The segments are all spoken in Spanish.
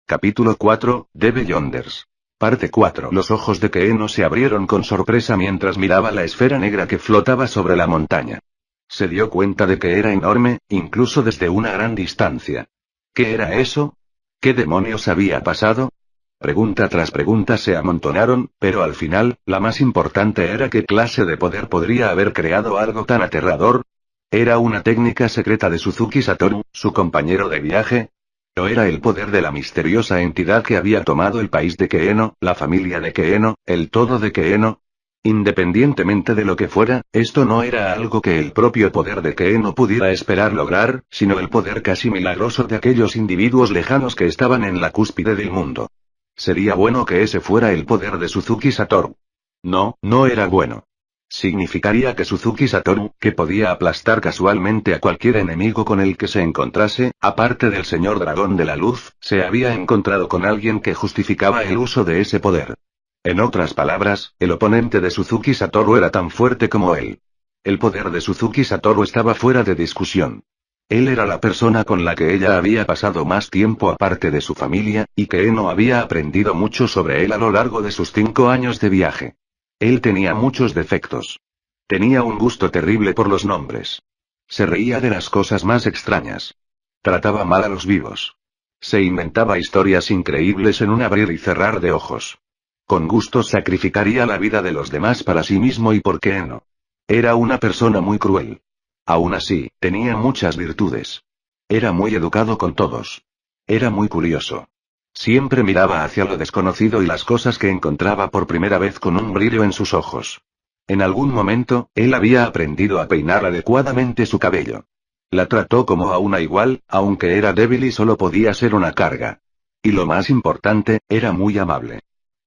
Capítulo 4, The Beyonders. Parte 4. Los ojos de Keeno se abrieron con sorpresa mientras miraba la esfera negra que flotaba sobre la montaña. Se dio cuenta de que era enorme, incluso desde una gran distancia. ¿Qué era eso? ¿Qué demonios había pasado? Pregunta tras pregunta se amontonaron, pero al final, la más importante era qué clase de poder podría haber creado algo tan aterrador. ¿Era una técnica secreta de Suzuki Satoru, su compañero de viaje? ¿O era el poder de la misteriosa entidad que había tomado el país de Keeno, la familia de Keeno, el todo de Keeno? Independientemente de lo que fuera, esto no era algo que el propio poder de Keeno pudiera esperar lograr, sino el poder casi milagroso de aquellos individuos lejanos que estaban en la cúspide del mundo. Sería bueno que ese fuera el poder de Suzuki Satoru. No, no era bueno. Significaría que Suzuki Satoru, que podía aplastar casualmente a cualquier enemigo con el que se encontrase, aparte del señor dragón de la luz, se había encontrado con alguien que justificaba el uso de ese poder. En otras palabras, el oponente de Suzuki Satoru era tan fuerte como él. El poder de Suzuki Satoru estaba fuera de discusión. Él era la persona con la que ella había pasado más tiempo aparte de su familia, y Keeno había aprendido mucho sobre él a lo largo de sus 5 años de viaje. Él tenía muchos defectos. Tenía un gusto terrible por los nombres. Se reía de las cosas más extrañas. Trataba mal a los vivos. Se inventaba historias increíbles en un abrir y cerrar de ojos. Con gusto sacrificaría la vida de los demás para sí mismo y por qué no. Era una persona muy cruel. Aún así, tenía muchas virtudes. Era muy educado con todos. Era muy curioso. Siempre miraba hacia lo desconocido y las cosas que encontraba por primera vez con un brillo en sus ojos. En algún momento, él había aprendido a peinar adecuadamente su cabello. La trató como a una igual, aunque era débil y solo podía ser una carga. Y lo más importante, era muy amable.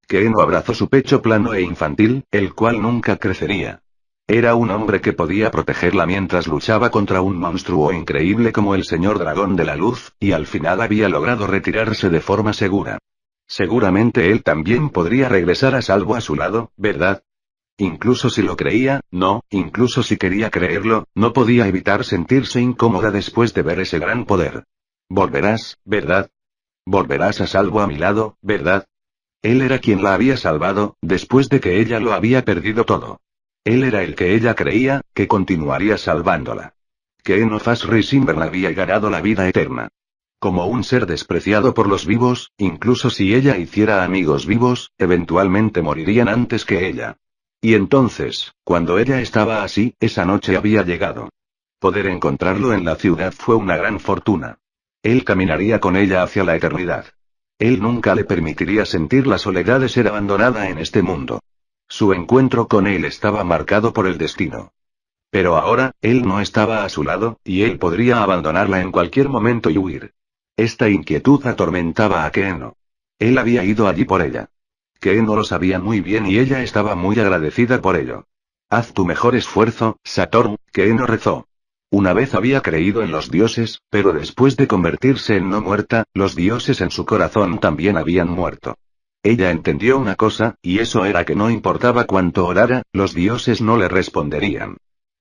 Keeno abrazó su pecho plano e infantil, el cual nunca crecería. Era un hombre que podía protegerla mientras luchaba contra un monstruo increíble como el señor dragón de la luz, y al final había logrado retirarse de forma segura. Seguramente él también podría regresar a salvo a su lado, ¿verdad? Incluso si lo creía, no, incluso si quería creerlo, no podía evitar sentirse incómoda después de ver ese gran poder. Volverás, ¿verdad? Volverás a salvo a mi lado, ¿verdad? Él era quien la había salvado, después de que ella lo había perdido todo. Él era el que ella creía, que continuaría salvándola. Keeno Fasrisimberg había ganado la vida eterna. Como un ser despreciado por los vivos, incluso si ella hiciera amigos vivos, eventualmente morirían antes que ella. Y entonces, cuando ella estaba así, esa noche había llegado. Poder encontrarlo en la ciudad fue una gran fortuna. Él caminaría con ella hacia la eternidad. Él nunca le permitiría sentir la soledad de ser abandonada en este mundo. Su encuentro con él estaba marcado por el destino. Pero ahora, él no estaba a su lado, y él podría abandonarla en cualquier momento y huir. Esta inquietud atormentaba a Keeno. Él había ido allí por ella. Keeno lo sabía muy bien y ella estaba muy agradecida por ello. Haz tu mejor esfuerzo, Satoru, Keeno rezó. Una vez había creído en los dioses, pero después de convertirse en no muerta, los dioses en su corazón también habían muerto. Ella entendió una cosa, y eso era que no importaba cuánto orara, los dioses no le responderían.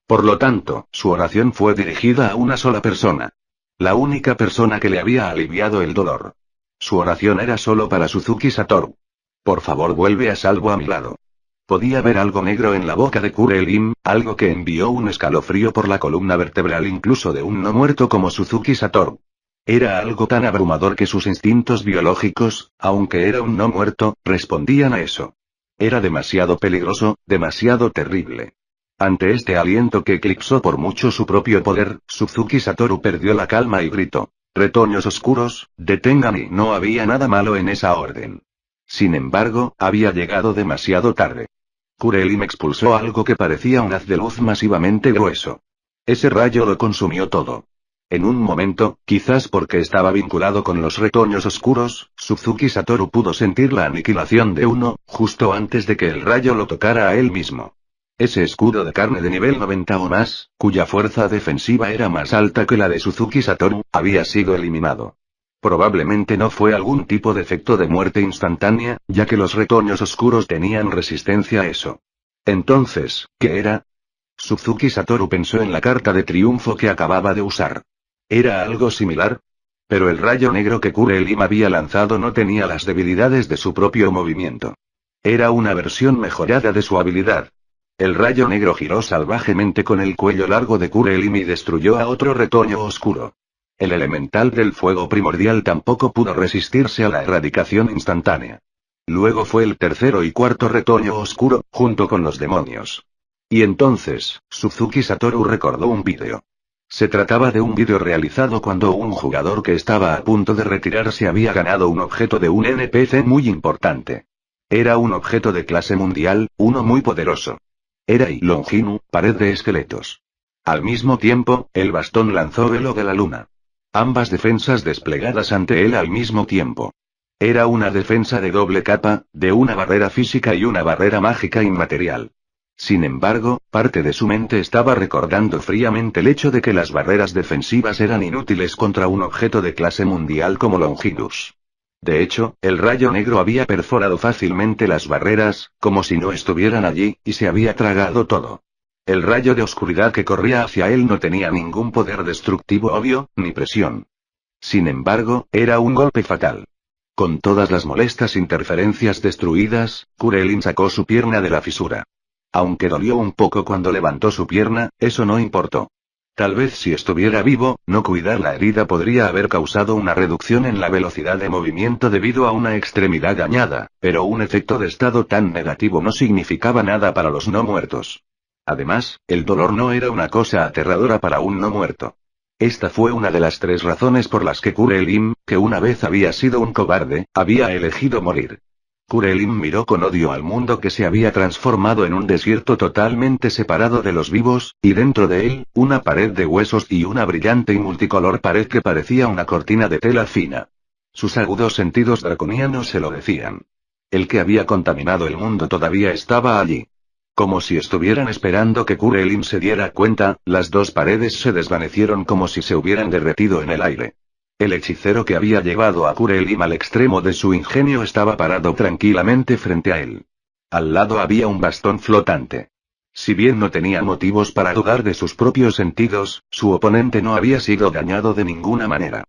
Por lo tanto, su oración fue dirigida a una sola persona. La única persona que le había aliviado el dolor. Su oración era solo para Suzuki Satoru. Por favor, vuelve a salvo a mi lado. Podía ver algo negro en la boca de Kurelim, algo que envió un escalofrío por la columna vertebral incluso de un no muerto como Suzuki Satoru. Era algo tan abrumador que sus instintos biológicos, aunque era un no muerto, respondían a eso. Era demasiado peligroso, demasiado terrible. Ante este aliento que eclipsó por mucho su propio poder, Suzuki Satoru perdió la calma y gritó: «Retoños oscuros, deténganme». No había nada malo en esa orden. Sin embargo, había llegado demasiado tarde. Kurelim expulsó algo que parecía un haz de luz masivamente grueso. Ese rayo lo consumió todo. En un momento, quizás porque estaba vinculado con los retoños oscuros, Suzuki Satoru pudo sentir la aniquilación de uno, justo antes de que el rayo lo tocara a él mismo. Ese escudo de carne de nivel 90 o más, cuya fuerza defensiva era más alta que la de Suzuki Satoru, había sido eliminado. Probablemente no fue algún tipo de efecto de muerte instantánea, ya que los retoños oscuros tenían resistencia a eso. Entonces, ¿qué era? Suzuki Satoru pensó en la carta de triunfo que acababa de usar. ¿Era algo similar? Pero el rayo negro que Kurelim había lanzado no tenía las debilidades de su propio movimiento. Era una versión mejorada de su habilidad. El rayo negro giró salvajemente con el cuello largo de Kurelim y destruyó a otro retoño oscuro. El elemental del fuego primordial tampoco pudo resistirse a la erradicación instantánea. Luego fue el tercero y cuarto retoño oscuro, junto con los demonios. Y entonces, Suzuki Satoru recordó un vídeo. Se trataba de un vídeo realizado cuando un jugador que estaba a punto de retirarse había ganado un objeto de un NPC muy importante. Era un objeto de clase mundial, uno muy poderoso. Era Longinu, pared de esqueletos. Al mismo tiempo, el bastón lanzó velo de la luna. Ambas defensas desplegadas ante él al mismo tiempo. Era una defensa de doble capa, de una barrera física y una barrera mágica inmaterial. Sin embargo, parte de su mente estaba recordando fríamente el hecho de que las barreras defensivas eran inútiles contra un objeto de clase mundial como Longinus. De hecho, el rayo negro había perforado fácilmente las barreras, como si no estuvieran allí, y se había tragado todo. El rayo de oscuridad que corría hacia él no tenía ningún poder destructivo obvio, ni presión. Sin embargo, era un golpe fatal. Con todas las molestas interferencias destruidas, Kurelim sacó su pierna de la fisura. Aunque dolió un poco cuando levantó su pierna, eso no importó. Tal vez si estuviera vivo, no cuidar la herida podría haber causado una reducción en la velocidad de movimiento debido a una extremidad dañada, pero un efecto de estado tan negativo no significaba nada para los no muertos. Además, el dolor no era una cosa aterradora para un no muerto. Esta fue una de las 3 razones por las que Kurelim, que una vez había sido un cobarde, había elegido morir. Kurelim miró con odio al mundo que se había transformado en un desierto totalmente separado de los vivos, y dentro de él, una pared de huesos y una brillante y multicolor pared que parecía una cortina de tela fina. Sus agudos sentidos draconianos se lo decían. El que había contaminado el mundo todavía estaba allí. Como si estuvieran esperando que Kurelim se diera cuenta, las 2 paredes se desvanecieron como si se hubieran derretido en el aire. El hechicero que había llevado a Kurelim al extremo de su ingenio estaba parado tranquilamente frente a él. Al lado había un bastón flotante. Si bien no tenía motivos para dudar de sus propios sentidos, su oponente no había sido dañado de ninguna manera.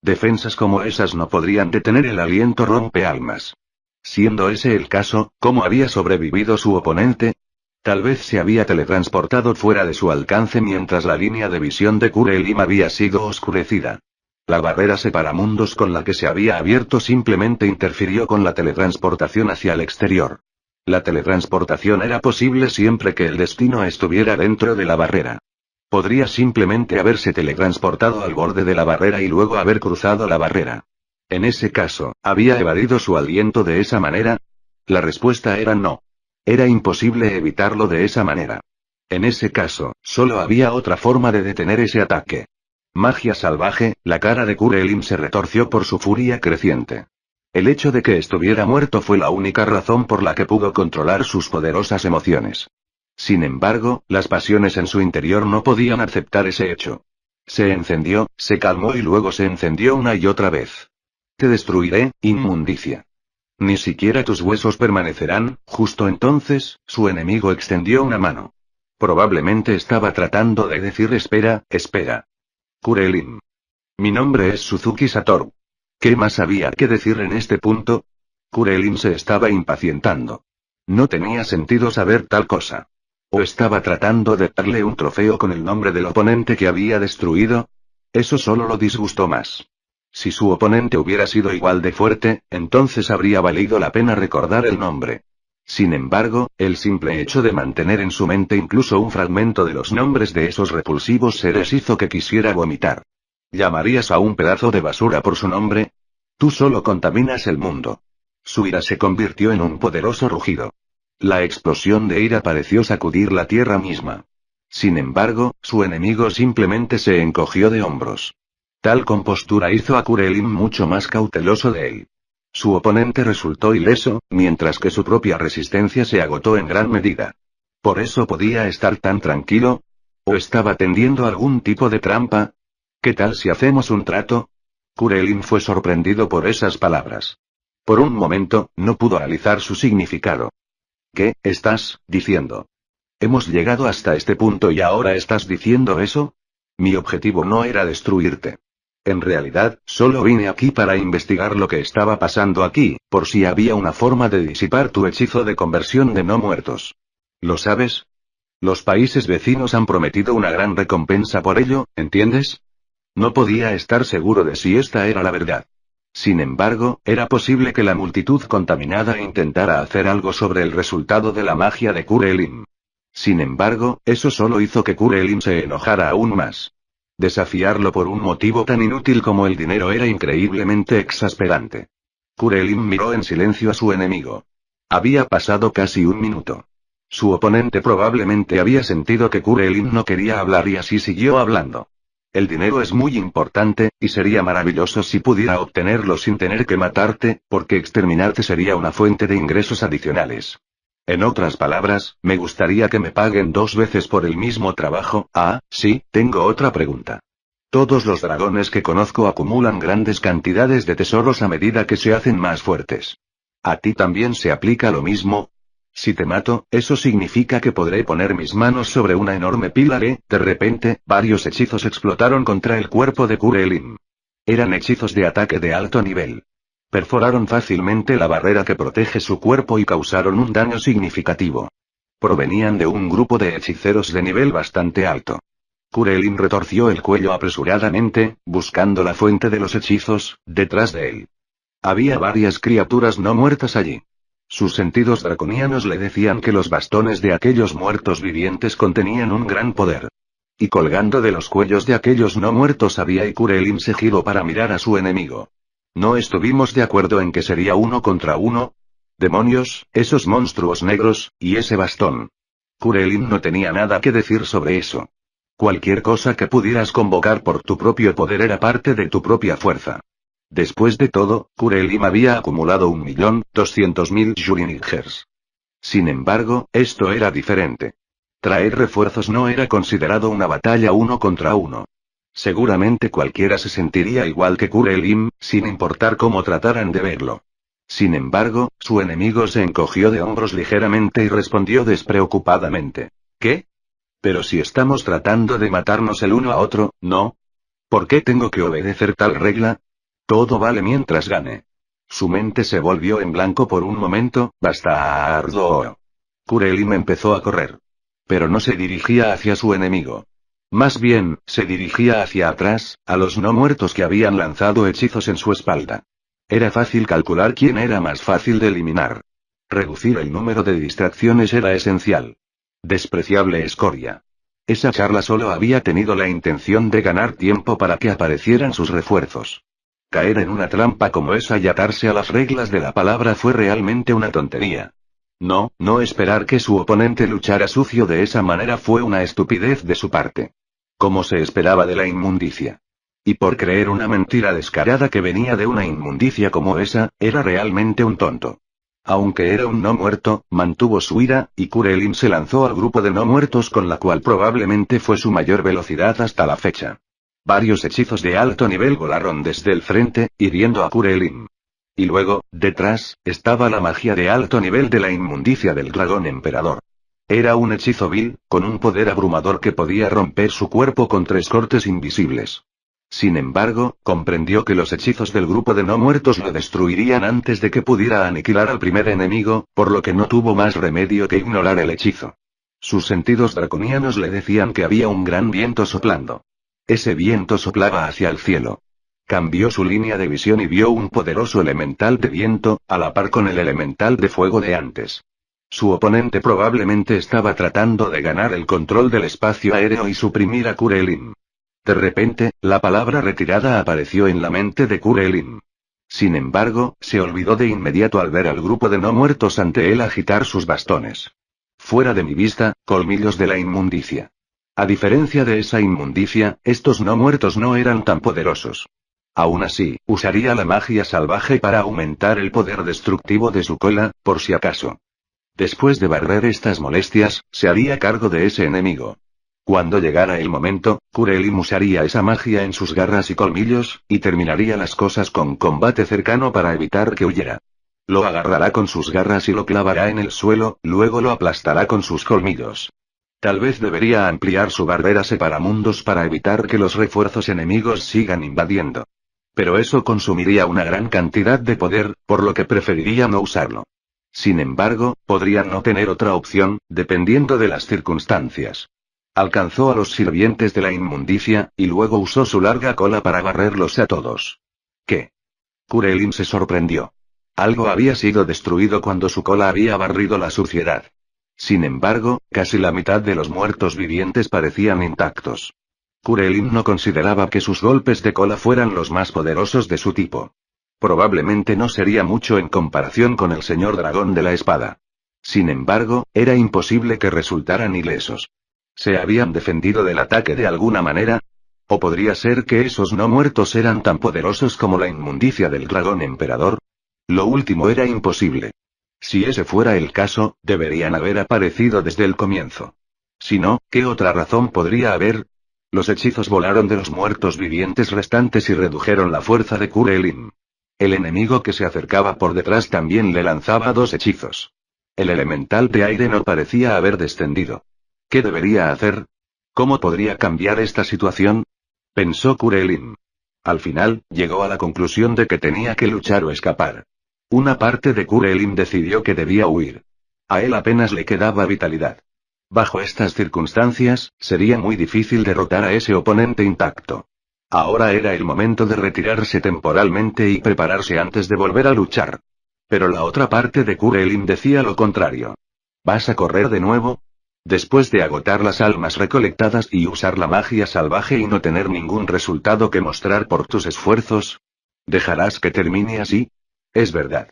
Defensas como esas no podrían detener el aliento rompealmas. Siendo ese el caso, ¿cómo había sobrevivido su oponente? Tal vez se había teletransportado fuera de su alcance mientras la línea de visión de Kurelim había sido oscurecida. La barrera separamundos con la que se había abierto simplemente interfirió con la teletransportación hacia el exterior. La teletransportación era posible siempre que el destino estuviera dentro de la barrera. Podría simplemente haberse teletransportado al borde de la barrera y luego haber cruzado la barrera. En ese caso, ¿había evadido su aliento de esa manera? La respuesta era no. Era imposible evitarlo de esa manera. En ese caso, solo había otra forma de detener ese ataque. Magia salvaje, la cara de Kurelim se retorció por su furia creciente. El hecho de que estuviera muerto fue la única razón por la que pudo controlar sus poderosas emociones. Sin embargo, las pasiones en su interior no podían aceptar ese hecho. Se encendió, se calmó y luego se encendió una y otra vez. Te destruiré, inmundicia. Ni siquiera tus huesos permanecerán. Justo entonces, su enemigo extendió una mano. Probablemente estaba tratando de decir espera, espera. Kurelim. Mi nombre es Suzuki Satoru. ¿Qué más había que decir en este punto? Kurelim se estaba impacientando. No tenía sentido saber tal cosa. ¿O estaba tratando de darle un trofeo con el nombre del oponente que había destruido? Eso solo lo disgustó más. Si su oponente hubiera sido igual de fuerte, entonces habría valido la pena recordar el nombre. Sin embargo, el simple hecho de mantener en su mente incluso un fragmento de los nombres de esos repulsivos seres hizo que quisiera vomitar. ¿Llamarías a un pedazo de basura por su nombre? Tú solo contaminas el mundo. Su ira se convirtió en un poderoso rugido. La explosión de ira pareció sacudir la tierra misma. Sin embargo, su enemigo simplemente se encogió de hombros. Tal compostura hizo a Kurelim mucho más cauteloso de él. Su oponente resultó ileso, mientras que su propia resistencia se agotó en gran medida. ¿Por eso podía estar tan tranquilo? ¿O estaba tendiendo algún tipo de trampa? ¿Qué tal si hacemos un trato? Kurelim fue sorprendido por esas palabras. Por un momento, no pudo analizar su significado. ¿Qué estás diciendo? Hemos llegado hasta este punto y ahora estás diciendo eso. Mi objetivo no era destruirte. En realidad, solo vine aquí para investigar lo que estaba pasando aquí, por si había una forma de disipar tu hechizo de conversión de no muertos. ¿Lo sabes? Los países vecinos han prometido una gran recompensa por ello, ¿entiendes? No podía estar seguro de si esta era la verdad. Sin embargo, era posible que la multitud contaminada intentara hacer algo sobre el resultado de la magia de Kurelim. Sin embargo, eso solo hizo que Kurelim se enojara aún más. Desafiarlo por un motivo tan inútil como el dinero era increíblemente exasperante. Kurelim miró en silencio a su enemigo. Había pasado casi un minuto. Su oponente probablemente había sentido que Kurelim no quería hablar y así siguió hablando. El dinero es muy importante, y sería maravilloso si pudiera obtenerlo sin tener que matarte, porque exterminarte sería una fuente de ingresos adicionales. En otras palabras, me gustaría que me paguen 2 veces por el mismo trabajo. Ah, sí, tengo otra pregunta. Todos los dragones que conozco acumulan grandes cantidades de tesoros a medida que se hacen más fuertes. ¿A ti también se aplica lo mismo? Si te mato, eso significa que podré poner mis manos sobre una enorme pila de repente, varios hechizos explotaron contra el cuerpo de Kurelim. Eran hechizos de ataque de alto nivel. Perforaron fácilmente la barrera que protege su cuerpo y causaron un daño significativo. Provenían de un grupo de hechiceros de nivel bastante alto. Kurelim retorció el cuello apresuradamente, buscando la fuente de los hechizos, detrás de él. Había varias criaturas no muertas allí. Sus sentidos draconianos le decían que los bastones de aquellos muertos vivientes contenían un gran poder. Y colgando de los cuellos de aquellos no muertos había y Kurelim se giró para mirar a su enemigo. ¿No estuvimos de acuerdo en que sería 1 contra 1? ¡Demonios, esos monstruos negros, y ese bastón! Kurelim no tenía nada que decir sobre eso. Cualquier cosa que pudieras convocar por tu propio poder era parte de tu propia fuerza. Después de todo, Kurelim había acumulado 1.200.000 Yurinigers. Sin embargo, esto era diferente. Traer refuerzos no era considerado una batalla 1 contra 1. Seguramente cualquiera se sentiría igual que Kurelim, sin importar cómo trataran de verlo. Sin embargo, su enemigo se encogió de hombros ligeramente y respondió despreocupadamente. ¿Qué? Pero si estamos tratando de matarnos el uno a otro, ¿no? ¿Por qué tengo que obedecer tal regla? Todo vale mientras gane. Su mente se volvió en blanco por un momento, bastardo. Kurelim empezó a correr. Pero no se dirigía hacia su enemigo. Más bien, se dirigía hacia atrás, a los no muertos que habían lanzado hechizos en su espalda. Era fácil calcular quién era más fácil de eliminar. Reducir el número de distracciones era esencial. Despreciable escoria. Esa charla solo había tenido la intención de ganar tiempo para que aparecieran sus refuerzos. Caer en una trampa como esa y atarse a las reglas de la palabra fue realmente una tontería. No esperar que su oponente luchara sucio de esa manera fue una estupidez de su parte. Como se esperaba de la inmundicia. Y por creer una mentira descarada que venía de una inmundicia como esa, era realmente un tonto. Aunque era un no muerto, mantuvo su ira, y Kurelim se lanzó al grupo de no muertos con la cual probablemente fue su mayor velocidad hasta la fecha. Varios hechizos de alto nivel volaron desde el frente, hiriendo a Kurelim. Y luego, detrás, estaba la magia de alto nivel de la inmundicia del dragón emperador. Era un hechizo vil, con un poder abrumador que podía romper su cuerpo con 3 cortes invisibles. Sin embargo, comprendió que los hechizos del grupo de no muertos lo destruirían antes de que pudiera aniquilar al primer enemigo, por lo que no tuvo más remedio que ignorar el hechizo. Sus sentidos draconianos le decían que había un gran viento soplando. Ese viento soplaba hacia el cielo. Cambió su línea de visión y vio un poderoso elemental de viento, a la par con el elemental de fuego de antes. Su oponente probablemente estaba tratando de ganar el control del espacio aéreo y suprimir a Kurelim. De repente, la palabra retirada apareció en la mente de Kurelim. Sin embargo, se olvidó de inmediato al ver al grupo de no muertos ante él agitar sus bastones. Fuera de mi vista, colmillos de la inmundicia. A diferencia de esa inmundicia, estos no muertos no eran tan poderosos. Aún así, usaría la magia salvaje para aumentar el poder destructivo de su cola, por si acaso. Después de barrer estas molestias, se haría cargo de ese enemigo. Cuando llegara el momento, Kurelim usaría esa magia en sus garras y colmillos, y terminaría las cosas con combate cercano para evitar que huyera. Lo agarrará con sus garras y lo clavará en el suelo, luego lo aplastará con sus colmillos. Tal vez debería ampliar su barrera separamundos para evitar que los refuerzos enemigos sigan invadiendo. Pero eso consumiría una gran cantidad de poder, por lo que preferiría no usarlo. Sin embargo, podría no tener otra opción, dependiendo de las circunstancias. Alcanzó a los sirvientes de la inmundicia, y luego usó su larga cola para barrerlos a todos. ¿Qué? Kurelin se sorprendió. Algo había sido destruido cuando su cola había barrido la suciedad. Sin embargo, casi la mitad de los muertos vivientes parecían intactos. Kurelin no consideraba que sus golpes de cola fueran los más poderosos de su tipo. Probablemente no sería mucho en comparación con el señor dragón de la espada. Sin embargo, era imposible que resultaran ilesos. ¿Se habían defendido del ataque de alguna manera? ¿O podría ser que esos no muertos eran tan poderosos como la inmundicia del dragón emperador? Lo último era imposible. Si ese fuera el caso, deberían haber aparecido desde el comienzo. Si no, ¿qué otra razón podría haber? Los hechizos volaron de los muertos vivientes restantes y redujeron la fuerza de Kurelin. El enemigo que se acercaba por detrás también le lanzaba 2 hechizos. El elemental de aire no parecía haber descendido. ¿Qué debería hacer? ¿Cómo podría cambiar esta situación? Pensó Kurelin. Al final, llegó a la conclusión de que tenía que luchar o escapar. Una parte de Kurelin decidió que debía huir. A él apenas le quedaba vitalidad. Bajo estas circunstancias, sería muy difícil derrotar a ese oponente intacto. Ahora era el momento de retirarse temporalmente y prepararse antes de volver a luchar. Pero la otra parte de Kurelin decía lo contrario. ¿Vas a correr de nuevo? Después de agotar las almas recolectadas y usar la magia salvaje y no tener ningún resultado que mostrar por tus esfuerzos, ¿dejarás que termine así? Es verdad.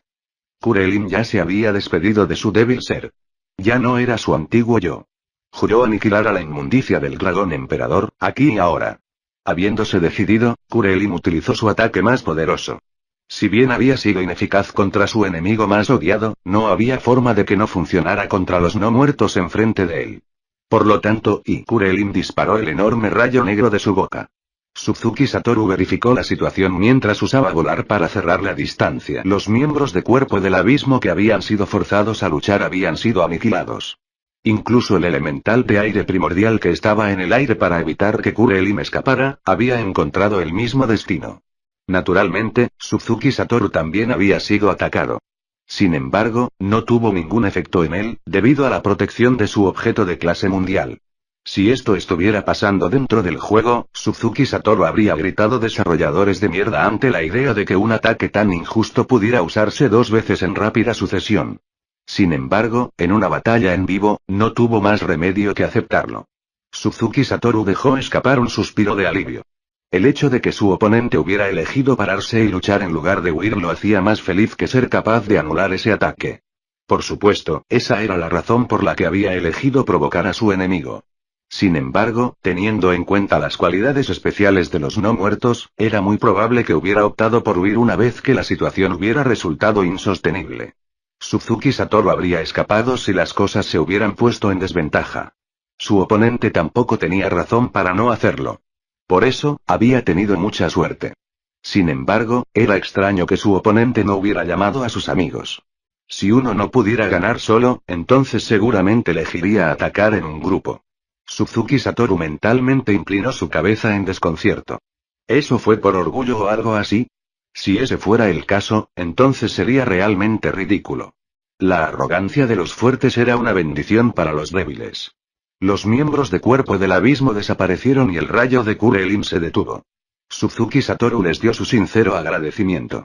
Kurelin ya se había despedido de su débil ser. Ya no era su antiguo yo. Juró aniquilar a la inmundicia del dragón emperador, aquí y ahora. Habiéndose decidido, Kurelin utilizó su ataque más poderoso. Si bien había sido ineficaz contra su enemigo más odiado, no había forma de que no funcionara contra los no muertos enfrente de él. Por lo tanto, Kurelin disparó el enorme rayo negro de su boca. Suzuki Satoru verificó la situación mientras usaba volar para cerrar la distancia. Los miembros de Cuerpo del Abismo que habían sido forzados a luchar habían sido aniquilados. Incluso el elemental de aire primordial que estaba en el aire para evitar que Kurelin escapara, había encontrado el mismo destino. Naturalmente, Suzuki Satoru también había sido atacado. Sin embargo, no tuvo ningún efecto en él, debido a la protección de su objeto de clase mundial. Si esto estuviera pasando dentro del juego, Suzuki Satoru habría gritado desarrolladores de mierda ante la idea de que un ataque tan injusto pudiera usarse 2 veces en rápida sucesión. Sin embargo, en una batalla en vivo, no tuvo más remedio que aceptarlo. Suzuki Satoru dejó escapar un suspiro de alivio. El hecho de que su oponente hubiera elegido pararse y luchar en lugar de huir lo hacía más feliz que ser capaz de anular ese ataque. Por supuesto, esa era la razón por la que había elegido provocar a su enemigo. Sin embargo, teniendo en cuenta las cualidades especiales de los no muertos, era muy probable que hubiera optado por huir una vez que la situación hubiera resultado insostenible. Suzuki Satoru habría escapado si las cosas se hubieran puesto en desventaja. Su oponente tampoco tenía razón para no hacerlo. Por eso, había tenido mucha suerte. Sin embargo, era extraño que su oponente no hubiera llamado a sus amigos. Si uno no pudiera ganar solo, entonces seguramente elegiría atacar en un grupo. Suzuki Satoru mentalmente inclinó su cabeza en desconcierto. ¿Eso fue por orgullo o algo así? Si ese fuera el caso, entonces sería realmente ridículo. La arrogancia de los fuertes era una bendición para los débiles. Los miembros de Cuerpo del Abismo desaparecieron y el rayo de Kurelin se detuvo. Suzuki Satoru les dio su sincero agradecimiento.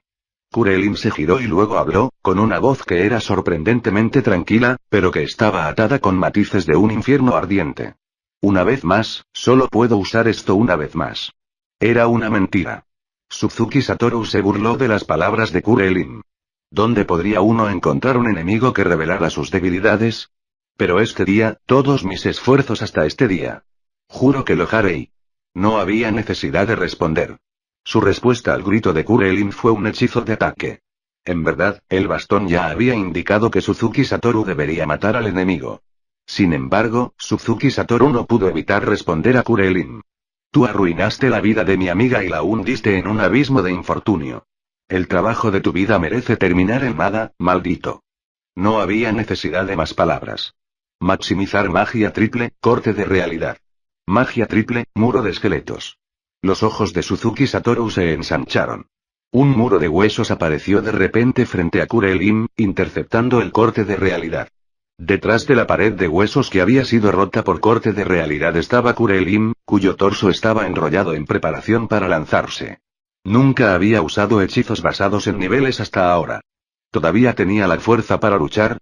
Kurelin se giró y luego habló, con una voz que era sorprendentemente tranquila, pero que estaba atada con matices de un infierno ardiente. Una vez más, solo puedo usar esto una vez más. Era una mentira. Suzuki Satoru se burló de las palabras de Kurelin. ¿Dónde podría uno encontrar un enemigo que revelara sus debilidades? Pero este día, todos mis esfuerzos hasta este día. Juro que lo haré. No había necesidad de responder. Su respuesta al grito de Kurelin fue un hechizo de ataque. En verdad, el bastón ya había indicado que Suzuki Satoru debería matar al enemigo. Sin embargo, Suzuki Satoru no pudo evitar responder a Kurelin. Tú arruinaste la vida de mi amiga y la hundiste en un abismo de infortunio. El trabajo de tu vida merece terminar en nada, maldito. No había necesidad de más palabras. Maximizar magia triple, corte de realidad. Magia triple, muro de esqueletos. Los ojos de Suzuki Satoru se ensancharon. Un muro de huesos apareció de repente frente a Kurelim, interceptando el corte de realidad. Detrás de la pared de huesos que había sido rota por corte de realidad estaba Kurelim, cuyo torso estaba enrollado en preparación para lanzarse. Nunca había usado hechizos basados en niveles hasta ahora. ¿Todavía tenía la fuerza para luchar?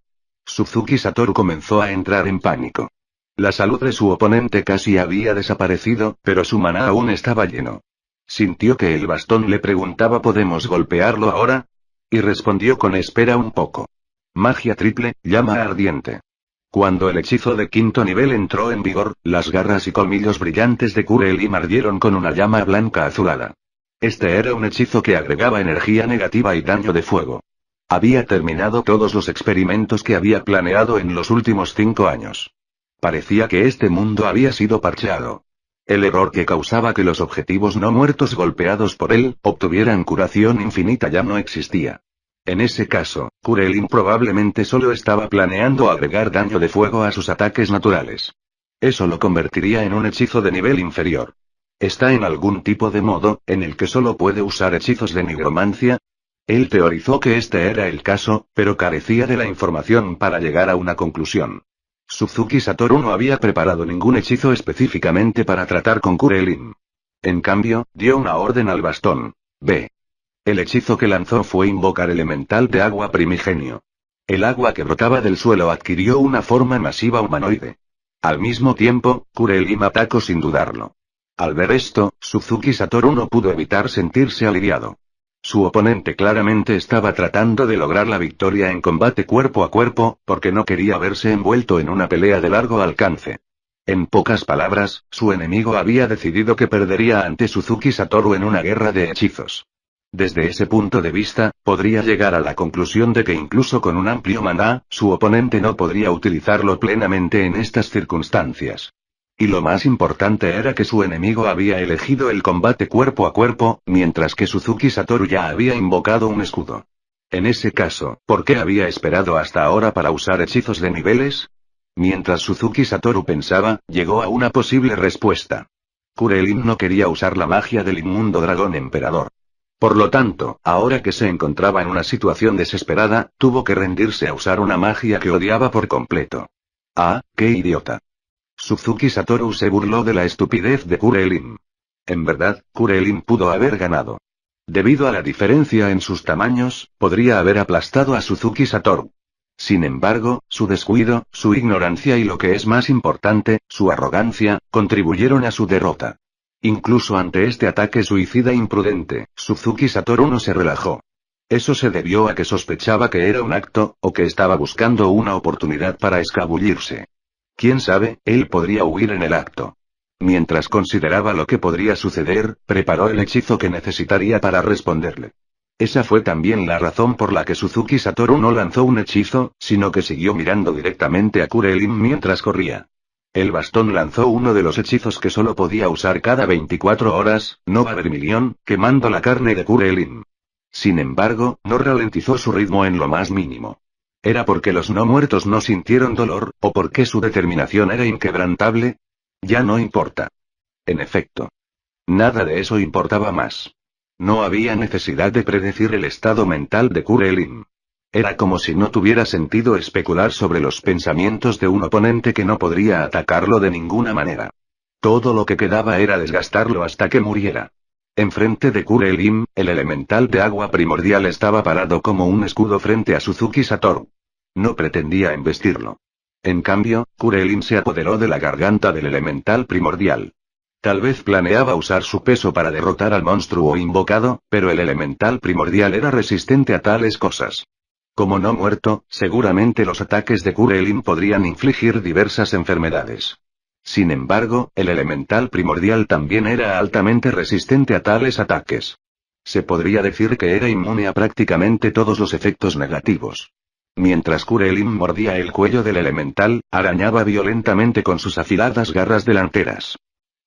Suzuki Satoru comenzó a entrar en pánico. La salud de su oponente casi había desaparecido, pero su maná aún estaba lleno. Sintió que el bastón le preguntaba ¿podemos golpearlo ahora? Y respondió con espera un poco. Magia triple, llama ardiente. Cuando el hechizo de quinto nivel entró en vigor, las garras y colmillos brillantes de Kurelim ardieron con una llama blanca azulada. Este era un hechizo que agregaba energía negativa y daño de fuego. Había terminado todos los experimentos que había planeado en los últimos 5 años. Parecía que este mundo había sido parcheado. El error que causaba que los objetivos no muertos golpeados por él, obtuvieran curación infinita ya no existía. En ese caso, Kurelim probablemente solo estaba planeando agregar daño de fuego a sus ataques naturales. Eso lo convertiría en un hechizo de nivel inferior. ¿Está en algún tipo de modo, en el que solo puede usar hechizos de nigromancia? Él teorizó que este era el caso, pero carecía de la información para llegar a una conclusión. Suzuki Satoru no había preparado ningún hechizo específicamente para tratar con Kurelim. En cambio, dio una orden al bastón. B. El hechizo que lanzó fue invocar elemental de agua primigenio. El agua que brotaba del suelo adquirió una forma masiva humanoide. Al mismo tiempo, Kurelim atacó sin dudarlo. Al ver esto, Suzuki Satoru no pudo evitar sentirse aliviado. Su oponente claramente estaba tratando de lograr la victoria en combate cuerpo a cuerpo, porque no quería verse envuelto en una pelea de largo alcance. En pocas palabras, su enemigo había decidido que perdería ante Suzuki Satoru en una guerra de hechizos. Desde ese punto de vista, podría llegar a la conclusión de que incluso con un amplio maná, su oponente no podría utilizarlo plenamente en estas circunstancias. Y lo más importante era que su enemigo había elegido el combate cuerpo a cuerpo, mientras que Suzuki Satoru ya había invocado un escudo. En ese caso, ¿por qué había esperado hasta ahora para usar hechizos de niveles? Mientras Suzuki Satoru pensaba, llegó a una posible respuesta. Kurelim no quería usar la magia del inmundo dragón emperador. Por lo tanto, ahora que se encontraba en una situación desesperada, tuvo que rendirse a usar una magia que odiaba por completo. ¡Ah, qué idiota! Suzuki Satoru se burló de la estupidez de Kurelim. En verdad, Kurelim pudo haber ganado. Debido a la diferencia en sus tamaños, podría haber aplastado a Suzuki Satoru. Sin embargo, su descuido, su ignorancia y lo que es más importante, su arrogancia, contribuyeron a su derrota. Incluso ante este ataque suicida imprudente, Suzuki Satoru no se relajó. Eso se debió a que sospechaba que era un acto, o que estaba buscando una oportunidad para escabullirse. Quién sabe, él podría huir en el acto. Mientras consideraba lo que podría suceder, preparó el hechizo que necesitaría para responderle. Esa fue también la razón por la que Suzuki Satoru no lanzó un hechizo, sino que siguió mirando directamente a Kurelim mientras corría. El bastón lanzó uno de los hechizos que solo podía usar cada 24 horas, Nova Vermilion, quemando la carne de Kurelim. Sin embargo, no ralentizó su ritmo en lo más mínimo. ¿Era porque los no muertos no sintieron dolor, o porque su determinación era inquebrantable? Ya no importa. En efecto. Nada de eso importaba más. No había necesidad de predecir el estado mental de Kurelim. Era como si no tuviera sentido especular sobre los pensamientos de un oponente que no podría atacarlo de ninguna manera. Todo lo que quedaba era desgastarlo hasta que muriera. Enfrente de Kurelim, el elemental de agua primordial estaba parado como un escudo frente a Suzuki Satoru. No pretendía embestirlo. En cambio, Kurelim se apoderó de la garganta del elemental primordial. Tal vez planeaba usar su peso para derrotar al monstruo invocado, pero el elemental primordial era resistente a tales cosas. Como no muerto, seguramente los ataques de Kurelim podrían infligir diversas enfermedades. Sin embargo, el elemental primordial también era altamente resistente a tales ataques. Se podría decir que era inmune a prácticamente todos los efectos negativos. Mientras Kurelim mordía el cuello del elemental, arañaba violentamente con sus afiladas garras delanteras.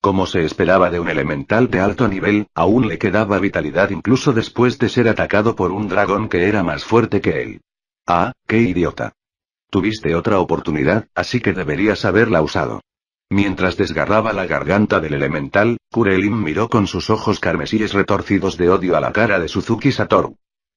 Como se esperaba de un elemental de alto nivel, aún le quedaba vitalidad incluso después de ser atacado por un dragón que era más fuerte que él. ¡Ah, qué idiota! Tuviste otra oportunidad, así que deberías haberla usado. Mientras desgarraba la garganta del elemental, Kurelin miró con sus ojos carmesíes retorcidos de odio a la cara de Suzuki Satoru.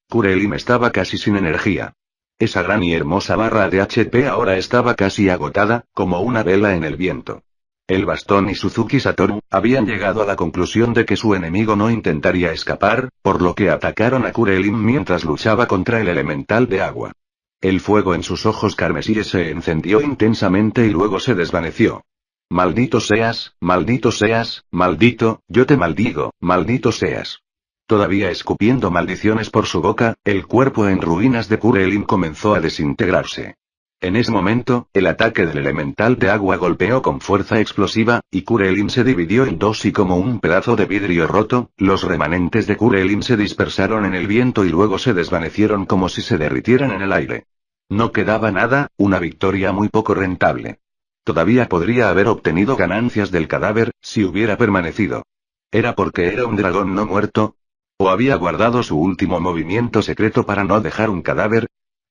Kurelin estaba casi sin energía. Esa gran y hermosa barra de HP ahora estaba casi agotada, como una vela en el viento. El bastón y Suzuki Satoru habían llegado a la conclusión de que su enemigo no intentaría escapar, por lo que atacaron a Kurelin mientras luchaba contra el elemental de agua. El fuego en sus ojos carmesíes se encendió intensamente y luego se desvaneció. Maldito seas, maldito, yo te maldigo, maldito seas. Todavía escupiendo maldiciones por su boca, el cuerpo en ruinas de Kurelin comenzó a desintegrarse. En ese momento, el ataque del elemental de agua golpeó con fuerza explosiva, y Kurelin se dividió en dos y como un pedazo de vidrio roto, los remanentes de Kurelin se dispersaron en el viento y luego se desvanecieron como si se derritieran en el aire. No quedaba nada, una victoria muy poco rentable. Todavía podría haber obtenido ganancias del cadáver, si hubiera permanecido. ¿Era porque era un dragón no muerto? ¿O había guardado su último movimiento secreto para no dejar un cadáver?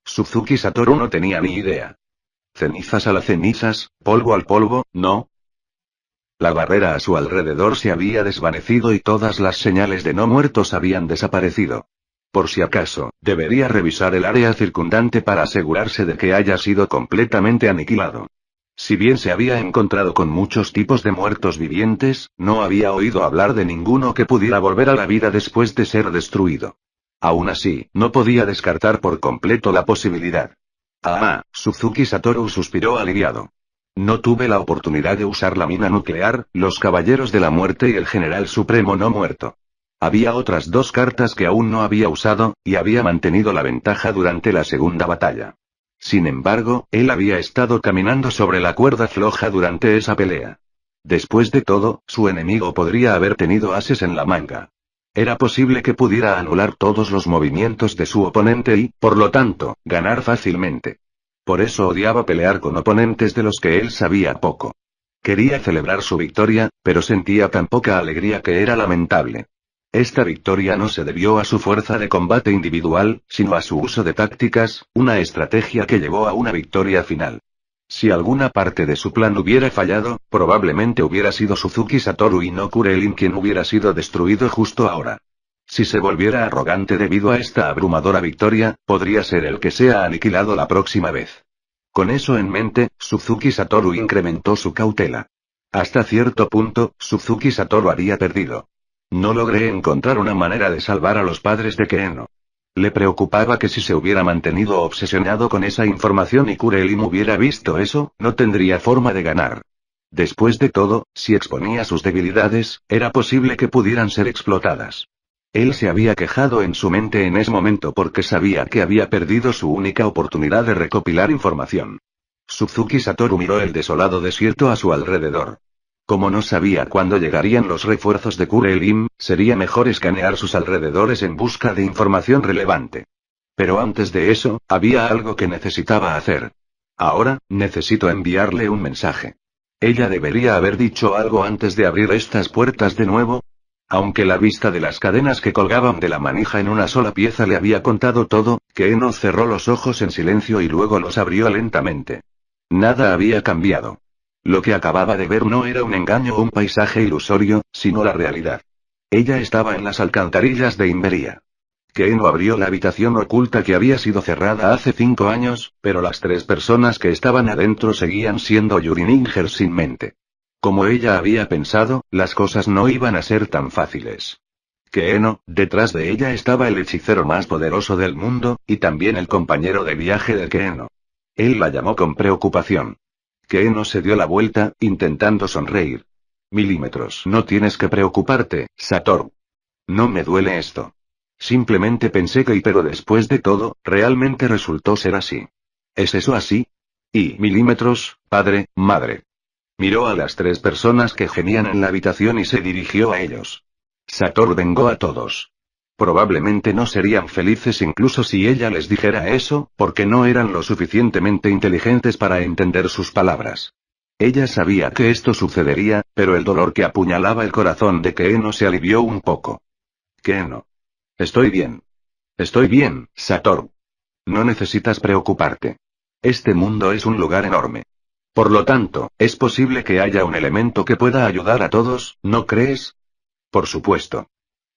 Suzuki Satoru no tenía ni idea. Cenizas a las cenizas, polvo al polvo, ¿no? La barrera a su alrededor se había desvanecido y todas las señales de no muertos habían desaparecido. Por si acaso, debería revisar el área circundante para asegurarse de que haya sido completamente aniquilado. Si bien se había encontrado con muchos tipos de muertos vivientes, no había oído hablar de ninguno que pudiera volver a la vida después de ser destruido. Aún así, no podía descartar por completo la posibilidad. Suzuki Satoru suspiró aliviado. No tuve la oportunidad de usar la mina nuclear, los Caballeros de la Muerte y el General Supremo no muerto. Había otras dos cartas que aún no había usado, y había mantenido la ventaja durante la segunda batalla. Sin embargo, él había estado caminando sobre la cuerda floja durante esa pelea. Después de todo, su enemigo podría haber tenido ases en la manga. Era posible que pudiera anular todos los movimientos de su oponente y, por lo tanto, ganar fácilmente. Por eso odiaba pelear con oponentes de los que él sabía poco. Quería celebrar su victoria, pero sentía tan poca alegría que era lamentable. Esta victoria no se debió a su fuerza de combate individual, sino a su uso de tácticas, una estrategia que llevó a una victoria final. Si alguna parte de su plan hubiera fallado, probablemente hubiera sido Suzuki Satoru y no Kurelin quien hubiera sido destruido justo ahora. Si se volviera arrogante debido a esta abrumadora victoria, podría ser el que sea aniquilado la próxima vez. Con eso en mente, Suzuki Satoru incrementó su cautela. Hasta cierto punto, Suzuki Satoru había perdido. No logré encontrar una manera de salvar a los padres de Keeno. Le preocupaba que si se hubiera mantenido obsesionado con esa información y Kurelin hubiera visto eso, no tendría forma de ganar. Después de todo, si exponía sus debilidades, era posible que pudieran ser explotadas. Él se había quejado en su mente en ese momento porque sabía que había perdido su única oportunidad de recopilar información. Suzuki Satoru miró el desolado desierto a su alrededor. Como no sabía cuándo llegarían los refuerzos de Kurelin, sería mejor escanear sus alrededores en busca de información relevante. Pero antes de eso, había algo que necesitaba hacer. Ahora, necesito enviarle un mensaje. Ella debería haber dicho algo antes de abrir estas puertas de nuevo. Aunque la vista de las cadenas que colgaban de la manija en una sola pieza le había contado todo, Keeno cerró los ojos en silencio y luego los abrió lentamente. Nada había cambiado. Lo que acababa de ver no era un engaño o un paisaje ilusorio, sino la realidad. Ella estaba en las alcantarillas de Inveria. Keeno abrió la habitación oculta que había sido cerrada hace 5 años, pero las 3 personas que estaban adentro seguían siendo Yuriningers sin mente. Como ella había pensado, las cosas no iban a ser tan fáciles. Keeno, detrás de ella estaba el hechicero más poderoso del mundo, y también el compañero de viaje de Keeno. Él la llamó con preocupación. Keeno se dio la vuelta, intentando sonreír. Milímetros. No tienes que preocuparte, Satoru. No me duele esto. Simplemente pensé que pero después de todo, realmente resultó ser así. ¿Es eso así? Y milímetros, padre, madre. Miró a las 3 personas que gemían en la habitación y se dirigió a ellos. Satoru vengó a todos. Probablemente no serían felices incluso si ella les dijera eso, porque no eran lo suficientemente inteligentes para entender sus palabras. Ella sabía que esto sucedería, pero el dolor que apuñalaba el corazón de Keeno se alivió un poco. Keeno. Estoy bien. Estoy bien, Satoru. No necesitas preocuparte. Este mundo es un lugar enorme. Por lo tanto, es posible que haya un elemento que pueda ayudar a todos, ¿no crees? Por supuesto.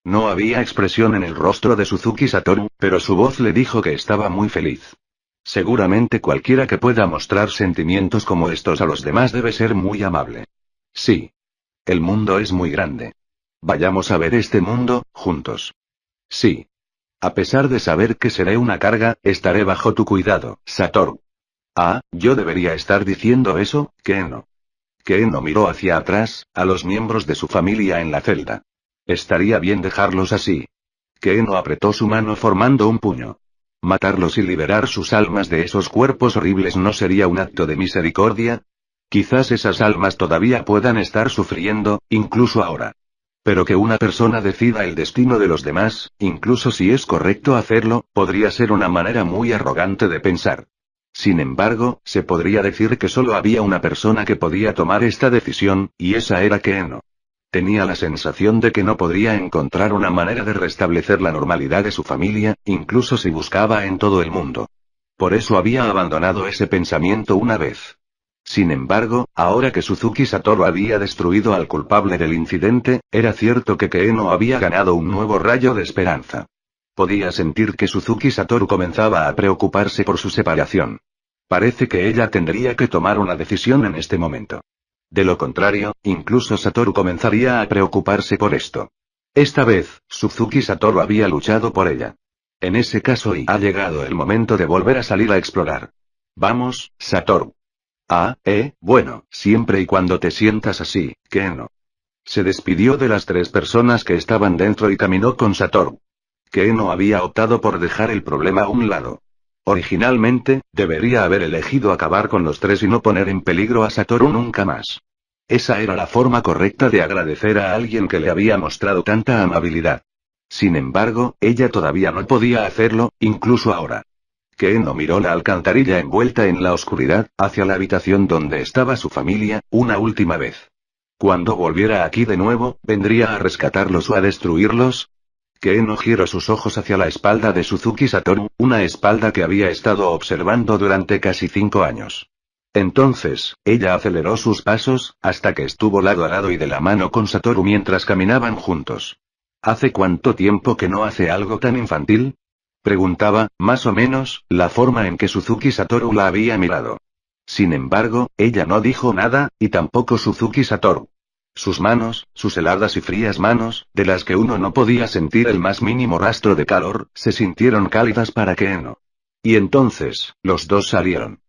No había expresión en el rostro de Suzuki Satoru, pero su voz le dijo que estaba muy feliz. Seguramente cualquiera que pueda mostrar sentimientos como estos a los demás debe ser muy amable. Sí. El mundo es muy grande. Vayamos a ver este mundo, juntos. Sí. A pesar de saber que seré una carga, estaré bajo tu cuidado, Satoru. Ah, yo debería estar diciendo eso, Keno. Keno miró hacia atrás, a los miembros de su familia en la celda. Estaría bien dejarlos así. Keno apretó su mano formando un puño. Matarlos y liberar sus almas de esos cuerpos horribles no sería un acto de misericordia. Quizás esas almas todavía puedan estar sufriendo, incluso ahora. Pero que una persona decida el destino de los demás, incluso si es correcto hacerlo, podría ser una manera muy arrogante de pensar. Sin embargo, se podría decir que solo había una persona que podía tomar esta decisión, y esa era Keno. Tenía la sensación de que no podría encontrar una manera de restablecer la normalidad de su familia, incluso si buscaba en todo el mundo. Por eso había abandonado ese pensamiento una vez. Sin embargo, ahora que Suzuki Satoru había destruido al culpable del incidente, era cierto que Keno había ganado un nuevo rayo de esperanza. Podía sentir que Suzuki Satoru comenzaba a preocuparse por su separación. Parece que ella tendría que tomar una decisión en este momento. De lo contrario, incluso Satoru comenzaría a preocuparse por esto. Esta vez, Suzuki Satoru había luchado por ella. En ese caso y ha llegado el momento de volver a salir a explorar. Vamos, Satoru. Bueno, siempre y cuando te sientas así, Keno. Se despidió de las 3 personas que estaban dentro y caminó con Satoru. Keno había optado por dejar el problema a un lado. Originalmente, debería haber elegido acabar con los 3 y no poner en peligro a Satoru nunca más. Esa era la forma correcta de agradecer a alguien que le había mostrado tanta amabilidad. Sin embargo, ella todavía no podía hacerlo, incluso ahora. Keno miró la alcantarilla envuelta en la oscuridad, hacia la habitación donde estaba su familia, una última vez. Cuando volviera aquí de nuevo, ¿vendría a rescatarlos o a destruirlos? Keno giró sus ojos hacia la espalda de Suzuki Satoru, una espalda que había estado observando durante casi 5 años. Entonces, ella aceleró sus pasos, hasta que estuvo lado a lado y de la mano con Satoru mientras caminaban juntos. ¿Hace cuánto tiempo que no hace algo tan infantil? Preguntaba, más o menos, la forma en que Suzuki Satoru la había mirado. Sin embargo, ella no dijo nada, y tampoco Suzuki Satoru. Sus manos, sus heladas y frías manos, de las que uno no podía sentir el más mínimo rastro de calor, se sintieron cálidas para Keno. Y entonces, los dos salieron.